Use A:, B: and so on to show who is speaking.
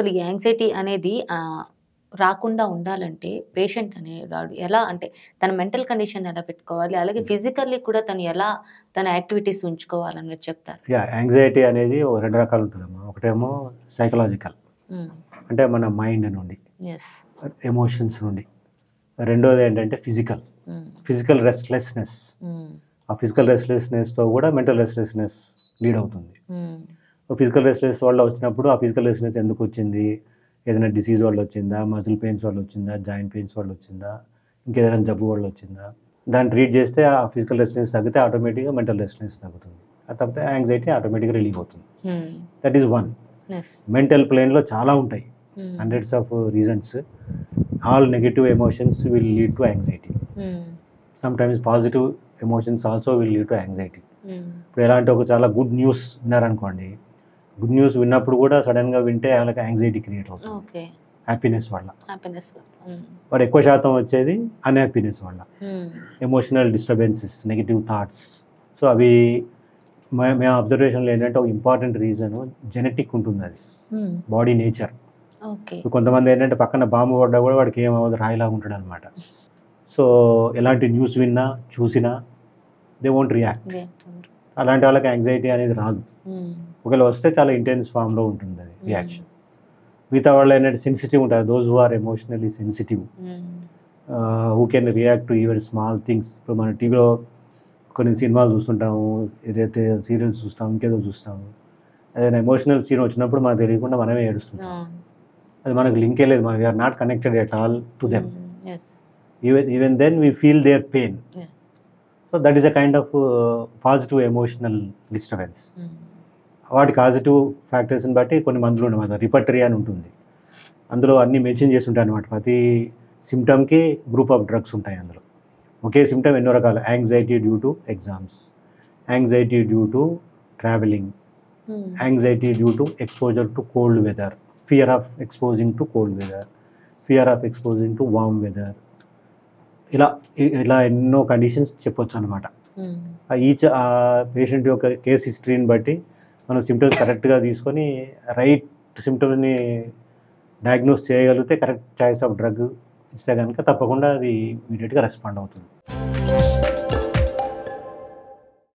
A: అసలు ఈ యాంగ్జైటీ అనేది రాకుండా ఉండాలంటే పేషెంట్ అనేవాడు ఎలా అంటే తన మెంటల్ కండిషన్ ఎలా పెట్టుకోవాలి? అలాగే ఫిజికల్లీ కూడా తను ఎలా తన యాక్టివిటీస్ ఉంచుకోవాలని మీరు చెప్తారు?
B: యాంగ్జైటీ అనేది ఓ 2 రకాలు ఉంటదమ్మా. ఒకటేమో సైకలాజికల్,
A: హ్మ్.
B: అంటే మన మైండ్ నుండి,
A: యెస్.
B: ఎమోషన్స్ నుండి. రెండోది ఏంటంటే ఫిజికల్ రెస్ట్‌లెస్‌నెస్. ఆ ఫిజికల్ రెస్ట్‌లెస్‌నెస్‌తో కూడా మెంటల్ రెస్ట్‌లెస్‌నెస్ లీడ్ అవుతుంది. ఫిజికల్ రెస్ట్‌లెస్ వల్ల వచ్చినప్పుడు ఆ ఫిజికల్ రెస్ట్‌లెస్ ఎందుకొచ్చింది? ఏదైనా డిసీజ్ వల్ల వచ్చిందా? మజిల్ పెయిన్స్ వల్ల వచ్చిందా? జాయింట్ పెయిన్స్ వల్ల వచ్చిందా? ఇంకేదైనా జబ్బు వల్ల వచ్చిందా? దాన్ని ట్రీట్ చేస్తే ఆ ఫిజికల్ రెస్ట్‌లెస్ తగ్గితే ఆటోమేటిక్‌గా మెంటల్ రెస్ట్‌లెస్ తగ్గుతుంది. అది తప్పితే యాంగ్జైటీ ఆటోమేటిక్‌గా రిలీవ్ అవుతుంది. That is one. మెంటల్ ప్లేన్‌లో చాలా ఉంటాయి. Hundreds of reasons. All negative emotions will lead to anxiety. Sometimes positive emotions also will lead to anxiety. ఇప్పుడు ఎలా అంటే ఒక చాలా గుడ్ న్యూస్ విన్నారనుకోండి, గుడ్ న్యూస్ విన్నప్పుడు కూడా సడన్గా వింటే వాళ్ళకి యాంగ్జైటీ క్రియేట్ అవుతుంది హ్యాపీనెస్ వల్ల. బట్ ఎక్కువ శాతం వచ్చేది అన్హ్యాపీనెస్ వల్ల, emotional disturbances, negative thoughts. So అవి మేము అబ్జర్వేషన్లో ఏంటంటే ఒక ఇంపార్టెంట్ రీజన్ జెనెటిక్ ఉంటుంది, అది బాడీ నేచర్. కొంతమంది ఏంటంటే పక్కన బాంబు పడ్డా కూడా వాడికి ఏమవుతుంది, రాయిలాగా ఉంటాడు అనమాట. సో ఎలాంటి న్యూస్ విన్నా చూసినా దే వోంట్ రియాక్ట్. అలాంటి వాళ్ళకి యాంగ్జైటీ అనేది రాదు. ఒకవేళ వస్తే చాలా ఇంటెన్స్ ఫామ్లో ఉంటుంది అది రియాక్షన్. మిగతా వాళ్ళు ఏంటంటే సెన్సిటివ్ ఉంటారు, those who are emotionally sensitive, who can react to even small things. ఇప్పుడు మన టీవీలో కొన్ని సినిమాలు చూస్తుంటాము, ఏదైతే సీరియల్స్ చూస్తాము, ఇంకేదో చూస్తాము, ఏదైనా ఎమోషనల్ సీన్ వచ్చినప్పుడు మనకు తెలియకుండా మనమే ఏడుస్తుంటాం. అది మనకు లింకే లేదు, మనం we are not connected at all to them. Even then we feel their pain. So that is a kind of positive emotional disturbance. వాటి పాజిటివ్ ఫ్యాక్టర్స్ని బట్టి కొన్ని మందులు ఉన్నాయి, రిపర్టరీ అని ఉంటుంది, అందులో అన్నీ మెన్షన్ చేసి ఉంటాయి అనమాట. ప్రతి సిమ్టమ్కి గ్రూప్ ఆఫ్ డ్రగ్స్ ఉంటాయి అందులో. ఒకే సిమ్టమ్ ఎన్నో రకాలు: anxiety due to exams, anxiety due to travelling, anxiety due to exposure to cold weather, fear of exposing to cold weather, fear of exposing to warm weather. ఇలా ఎన్నో conditions చెప్పొచ్చు అనమాట. Each patient యొక్క case హిస్టరీని బట్టి మనం symptoms కరెక్ట్గా తీసుకొని రైట్ సిమ్టమ్ని డయాగ్నోస్ చేయగలిగితే కరెక్ట్ చాయిస్ ఆఫ్ డ్రగ్ ఇస్తే కనుక తప్పకుండా అది ఇమీడియట్గా రెస్పాండ్ అవుతుంది.